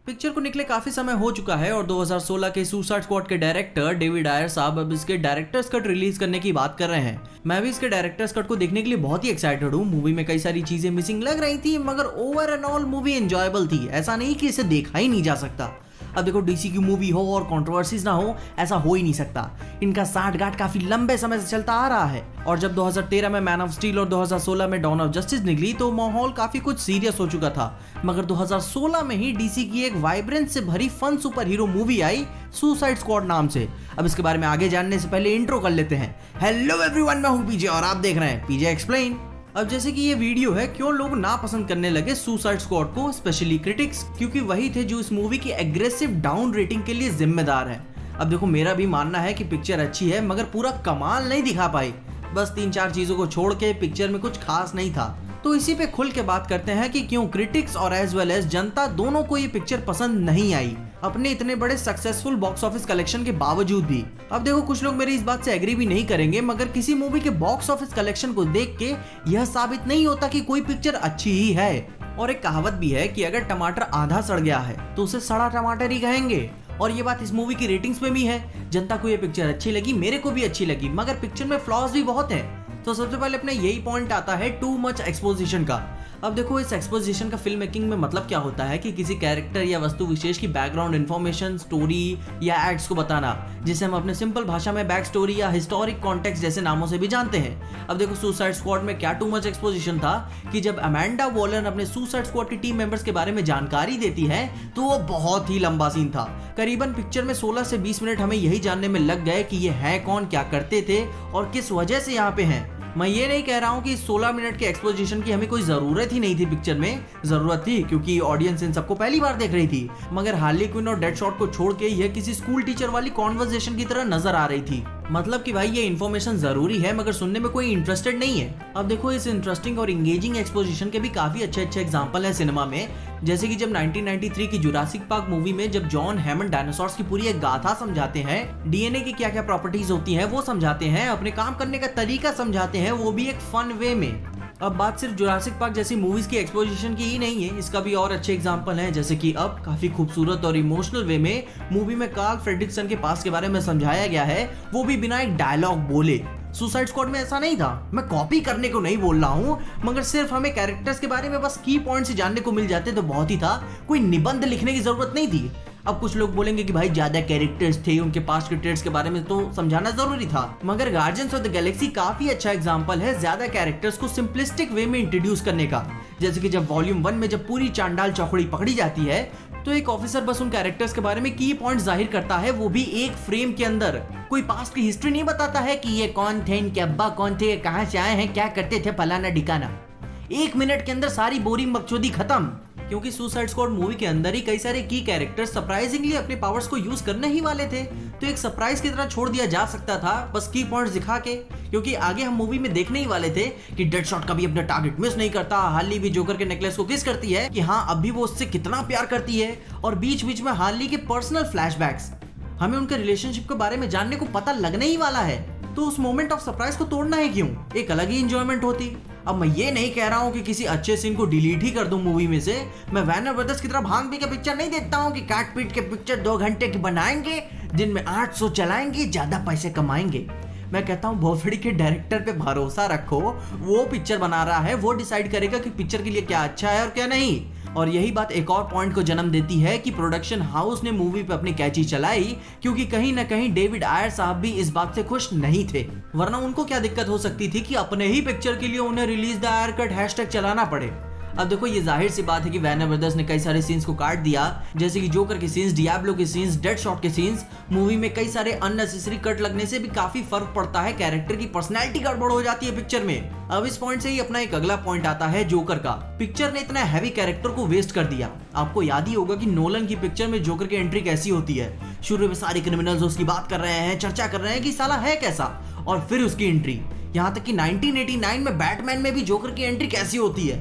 Picture को निकले काफी समय हो चुका है और 2016 के सुसाइड स्क्वाड के डायरेक्टर डेविड आयर साहब अब इसके डायरेक्टर्स कट रिलीज करने की बात कर रहे हैं। मैं भी इसके डायरेक्टर्स कट को देखने के लिए बहुत ही एक्साइटेड हूँ। मूवी में कई सारी चीजें मिसिंग लग रही थी, मगर over and all movie enjoyable थी। ऐसा नहीं कि इसे देखा ही नहीं जा सकता। अब देखो, डीसी की मूवी हो और कंट्रोवर्सीज ना हो, ऐसा हो ही नहीं सकता। इनका साठगांठ काफी लंबे समय से चलता आ रहा है और जब 2013 में मैन ऑफ स्टील और 2016 में डॉन ऑफ जस्टिस निकली तो माहौल काफी कुछ सीरियस हो चुका था। मगर 2016 में ही डीसी की एक वाइब्रेंस से भरी फन सुपर हीरो मूवी आई सुसाइड स्क्वाड नाम से। अब इसके बारे में आगे जानने से पहले इंट्रो कर लेते हैं। हेलो एवरीवन, मैं हूं पीजे और आप देख रहे हैं पीजे एक्सप्लेन। अब जैसे कि ये वीडियो है, क्यों लोग ना पसंद करने लगे सुसाइड स्क्वाड को, स्पेशली क्रिटिक्स, क्योंकि वही थे जो इस मूवी की एग्रेसिव डाउन रेटिंग के लिए जिम्मेदार है। अब देखो, मेरा भी मानना है कि पिक्चर अच्छी है, मगर पूरा कमाल नहीं दिखा पाई। बस 3-4 चीजों को छोड़ के पिक्चर में कुछ खास नहीं था। तो इसी पे खुल के बात करते हैं कि क्यों क्रिटिक्स और एज वेल एज जनता दोनों को ये पिक्चर पसंद नहीं आई, अपने इतने बड़े सक्सेसफुल बॉक्स ऑफिस कलेक्शन के बावजूद भी। अब देखो, कुछ लोग मेरी इस बात से एग्री भी नहीं करेंगे, मगर किसी मूवी के बॉक्स ऑफिस कलेक्शन को देख के यह साबित नहीं होता कि कोई पिक्चर अच्छी ही है। और एक कहावत भी है कि अगर टमाटर आधा सड़ गया है तो उसे सड़ा टमाटर ही कहेंगे। और ये बात इस मूवी की रेटिंग्स में भी है। जनता को ये पिक्चर अच्छी लगी, मेरे को भी अच्छी लगी, मगर पिक्चर में फ्लॉज भी बहुत है। तो सबसे पहले अपने यही पॉइंट आता है टू मच एक्सपोजिशन का। अब देखो, इस एक्सपोजिशन का फिल्म मेकिंग में मतलब क्या होता है कि किसी कैरेक्टर या वस्तु विशेष की बैकग्राउंड इन्फॉर्मेशन, स्टोरी या एड्स को बताना, जिसे हम अपने सिंपल भाषा में बैक स्टोरी या हिस्टोरिक कॉन्टेक्स्ट जैसे नामों से भी जानते हैं। अब देखो, सुसाइड स्क्वाड में क्या टू मच एक्सपोजिशन था कि जब अमेंडा वॉलन अपने सुसाइड स्क्वाड की टीम मेंबर्स के बारे में जानकारी देती है तो वो बहुत ही लंबा सीन था। करीबन पिक्चर में 16 से 20 मिनट हमें यही जानने में लग गए कि ये है कौन, क्या करते थे और किस वजह से यहाँ पे हैं। मैं ये नहीं कह रहा हूँ कि 16 मिनट के एक्सपोजिशन की हमें कोई जरूरत ही नहीं थी। पिक्चर में जरूरत थी क्योंकि ऑडियंस इन सबको पहली बार देख रही थी, मगर हार्ली क्विन और डेडशॉट को छोड़ के यह किसी स्कूल टीचर वाली कॉन्वर्सेशन की तरह नजर आ रही थी। मतलब कि भाई ये इन्फॉर्मेशन जरूरी है, मगर सुनने में कोई इंटरेस्टेड नहीं है। अब देखो, इस इंटरेस्टिंग और इंगेजिंग एक्सपोजिशन के भी काफी अच्छे एग्जांपल है सिनेमा में। जैसे कि जब 1993 की जुरासिक पार्क मूवी में जब जॉन हैमंड डायनासोर्स की पूरी एक गाथा समझाते हैं, डीएनए की क्या क्या प्रॉपर्टीज होती हैं वो समझाते हैं, अपने काम करने का तरीका समझाते हैं, वो भी एक फन वे में। अब बात सिर्फ जुरासिक पार्क जैसी मूवीज की एक्सपोजिशन की ही नहीं है, इसका भी और अच्छे एग्जांपल हैं। जैसे कि अब काफी खूबसूरत और इमोशनल वे में मूवी में कार्ल फ्रेडरिक्सन के पास्ट के बारे में समझाया गया है, वो भी बिना एक डायलॉग बोले। सुसाइड स्क्वाड में ऐसा नहीं था। मैं कॉपी करने को नहीं बोल रहा हूँ, मगर सिर्फ हमें कैरेक्टर्स के बारे में बस की पॉइंट्स जानने को मिल जाते तो बहुत ही था। कोई निबंध लिखने की जरूरत नहीं थी। अब कुछ लोग बोलेंगे कि भाई ज्यादा कैरेक्टर्स थे, उनके पास्ट के ट्रेड्स के बारे में तो समझाना जरूरी था, मगर गार्जियंस ऑफ द गैलेक्सी काफी अच्छा एग्जांपल है ज्यादा कैरेक्टर्स को सिंपलिस्टिक वे में इंट्रोड्यूस करने का। जैसे कि जब वॉल्यूम 1 में जब पूरी चांडाल चौकड़ी पकड़ी जाती है तो एक ऑफिसर बस उन कैरेक्टर्स के बारे में की पॉइंट जाहिर करता है, वो भी एक फ्रेम के अंदर। कोई पास्ट की हिस्ट्री नहीं बताता है कि ये कौन थे, इनके अब्बा कौन थे, कहां से आए हैं, क्या करते थे, फलाना ढिकाना। 1 मिनट के अंदर सारी बोरिंग बकचोदी खत्म। क्योंकि सुसाइड स्क्वाड मूवी के अंदर ही कई सारे की कैरेक्टर्स सरप्राइजिंगली अपने पावर्स को यूज करने ही वाले थे, तो एक सरप्राइज की तरह छोड़ दिया जा सकता था बस की पॉइंट्स दिखा के। क्योंकि आगे हम मूवी में देखने ही वाले थे कि डेडशॉट कभी अपना टारगेट मिस नहीं करता, हार्ली भी जोकर के नेकलेस को किस करती है कि हाँ अब भी वो उससे कितना प्यार करती है, और बीच बीच में हार्ली के पर्सनल फ्लैशबैक्स, हमें उनके रिलेशनशिप के बारे में जानने को पता लगने ही वाला है। तो उस मोमेंट ऑफ सरप्राइज को तोड़ना है क्यों, एक अलग ही एंजॉयमेंट होती। अब मैं ये नहीं कह रहा हूँ कि किसी अच्छे सीन को डिलीट ही कर दूं मूवी में से। मैं वैनर ब्रदर्स की तरह भांग पी के पिक्चर नहीं देखता हूँ कि काट पीट के पिक्चर 2 घंटे की बनाएंगे, दिन में 800 चलाएंगे, ज्यादा पैसे कमाएंगे। मैं कहता हूँ भोसड़ी के डायरेक्टर पे भरोसा रखो, वो पिक्चर बना रहा है, वो डिसाइड करेगा कि पिक्चर के लिए क्या अच्छा है और क्या नहीं। और यही बात एक और पॉइंट को जन्म देती है कि प्रोडक्शन हाउस ने मूवी पे अपनी कैची चलाई, क्योंकि कहीं ना कहीं डेविड आयर साहब भी इस बात से खुश नहीं थे। वरना उनको क्या दिक्कत हो सकती थी कि अपने ही पिक्चर के लिए उन्हें release the Ayer cut hashtag चलाना पड़े। अब देखो, ये जाहिर सी बात है कि वैनर ब्रदर्स ने कई सारे सीन्स को काट दिया, जैसे कि जोकर के सीन्स, डियाब्लो के सीन्स, डेडशॉट के सीन्स। मूवी में कई सारे अननेसेसरी कट लगने से भी काफी फर्क पड़ता है, कैरेक्टर की पर्सनैलिटी गड़बड़ हो जाती है पिक्चर में। अब इस पॉइंट से ही अपना एक अगला पॉइंट आता है जोकर का। पिक्चर ने इतना हैवी कैरेक्टर को वेस्ट कर दिया। आपको याद ही होगा कि नोलन की पिक्चर में जोकर की एंट्री कैसी होती है। शुरू में सारे क्रिमिनल्स उसकी बात कर रहे हैं, चर्चा कर रहे हैं कि साला है कैसा, और फिर उसकी एंट्री। यहाँ तक कि 1989 में बैटमैन में भी जोकर की एंट्री कैसी होती है,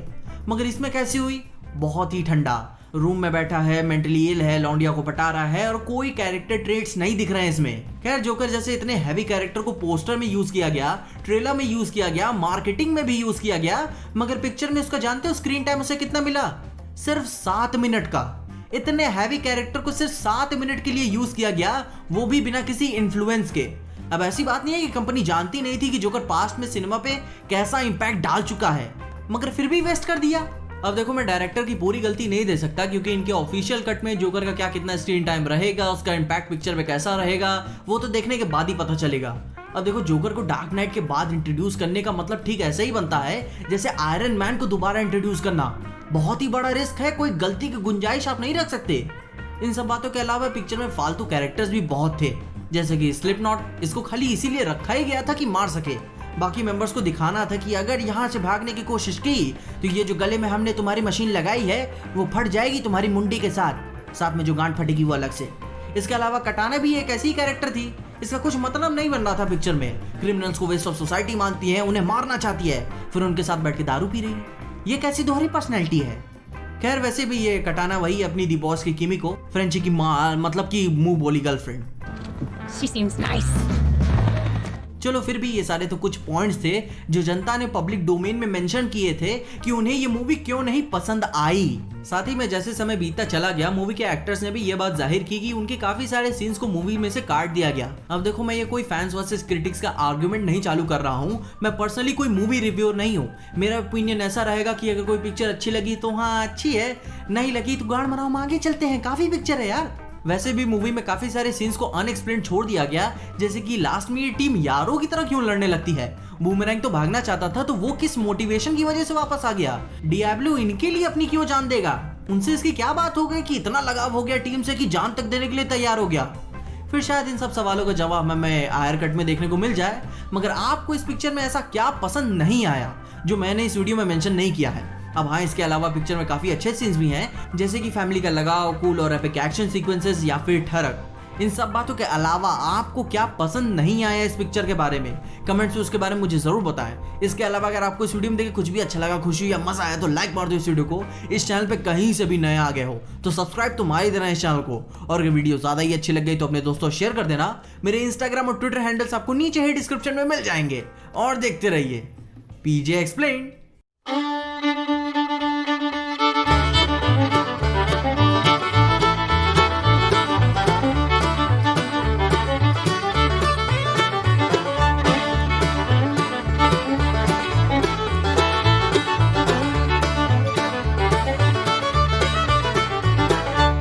मगर इसमें कैसी हुई, बहुत ही ठंडा। रूम में बैठा है, मेंटली इल है, लौंडिया को पटा रहा है, और कोई कैरेक्टर ट्रेट्स नहीं दिख रहे हैं इसमें। खैर, जोकर जैसे इतने हैवी कैरेक्टर को पोस्टर में यूज किया गया, ट्रेलर में यूज किया गया, मार्केटिंग में भी यूज किया गया, मगर पिक्चर में उसका जानते हो स्क्रीन टाइम उसे कितना मिला? सिर्फ 7 मिनट का। इतने हैवी कैरेक्टर को सिर्फ 7 मिनट के लिए यूज किया गया, वो भी बिना किसी इन्फ्लुएंस के। अब ऐसी बात नहीं है कि कंपनी जानती नहीं थी कि जोकर पास्ट में सिनेमा पे कैसा इंपैक्ट डाल चुका है, मगर फिर भी वेस्ट कर दिया। अब देखो, मैं डायरेक्टर की पूरी गलती नहीं दे सकता, क्योंकि इनके ऑफिशियल कट में जोकर का क्या कितना स्क्रीन टाइम रहेगा, उसका इंपैक्ट पिक्चर पे कैसा रहेगा, वो तो देखने के बाद ही पता चलेगा। अब देखो, जोकर को डार्क नाइट के बाद इंट्रोड्यूस करने का मतलब ठीक ऐसे ही बनता है जैसे आयरन मैन को दोबारा इंट्रोड्यूस करना। बहुत ही बड़ा रिस्क है, कोई गलती की गुंजाइश आप नहीं रख सकते। इन सब बातों के अलावा पिक्चर में फालतू कैरेक्टर्स भी बहुत थे, जैसे कि स्लिपनॉट। इसको खाली इसीलिए रखा ही गया था कि मार सके। बाकी मेंबर्स को दिखाना था कि अगर यहाँ से भागने की कोशिश की तो ये जो गले में हमने तुम्हारी मशीन लगाई है वो फट जाएगी तुम्हारी मुंडी के साथ में जो गांठ फटेगी वो अलग से। इसके अलावा कटाना भी एक ऐसी कैरेक्टर थी, इसका कुछ मतलब नहीं बन रहा था पिक्चर में। क्रिमिनल्स को वेस्ट ऑफ सोसाइटी मानती है, उन्हें मारना चाहती है, फिर उनके साथ बैठ के दारू पी रही है। ये कैसी दोहरी पर्सनैलिटी है। खैर, वैसे भी ये कटाना वही अपनी दी बॉस की किमी को, फ्रेंची की माँ, मतलब की मुंह बोली गर्लफ्रेंड। She seems nice. चलो, फिर भी ये सारे तो कुछ पॉइंट्स थे जो जनता ने पब्लिक डोमेन में मेंशन किए थे कि उन्हें ये मूवी क्यों नहीं पसंद आई। साथ ही में जैसे समय बीतता चला गया, मूवी के एक्टर्स ने भी ये बात जाहिर की कि उनके काफी सारे सीन्स को मूवी में से काट दिया गया। अब देखो, मैं ये कोई फैंस वर्सेस क्रिटिक्स का आर्गुमेंट नहीं चालू कर रहा हूँ। मैं पर्सनली कोई मूवी रिव्यूअर नहीं हूँ। मेरा ओपिनियन ऐसा रहेगा कि अगर कोई पिक्चर अच्छी लगी तो हाँ अच्छी है, नहीं लगी तो गाड़ मराओ, आगे चलते हैं, काफी पिक्चर है यार। वैसे भी मूवी में काफी सारे सीन्स को अनएक्सप्लेन्ड छोड़ दिया गया, जैसे कि लास्ट में ये टीम यारों की तरह क्यों लड़ने लगती है। बूमरैंग तो भागना चाहता था, तो वो किस मोटिवेशन की वजह से वापस आ गया। डियाब्लो इनके लिए अपनी क्यों जान देगा, उनसे इसकी क्या बात हो गई कि इतना लगाव हो गया टीम से कि जान तक देने के लिए तैयार हो गया। फिर शायद इन सब सवालों का जवाब हमें आयर कट में देखने को मिल जाए। मगर आपको इस पिक्चर में ऐसा क्या पसंद नहीं आया जो मैंने इस वीडियो में मेंशन नहीं किया है। अब हाँ, इसके अलावा पिक्चर में काफी अच्छे सीन्स भी हैं, जैसे कि फैमिली का लगाव, कूल और एपिक एक्शन सीक्वेंसेस या फिर ठरक। इन सब बातों के अलावा आपको क्या पसंद नहीं आया इस पिक्चर के बारे में, कमेंट्स में उसके बारे में मुझे जरूर बताएं। इसके अलावा अगर आपको इस वीडियो में देखे कुछ भी अच्छा लगा, खुशी या मजा आया, तो लाइक मार दो इस वीडियो को। इस चैनल पे कहीं से भी नए आ गए हो तो सब्सक्राइब तो मार ही देना इस चैनल को। और अगर वीडियो ज्यादा ही अच्छी लग गई तो अपने दोस्तों शेयर कर देना। मेरे इंस्टाग्राम और ट्विटर हैंडल्स आपको नीचे ही डिस्क्रिप्शन में मिल जाएंगे। और देखते रहिए पीजे एक्सप्लेन्ड।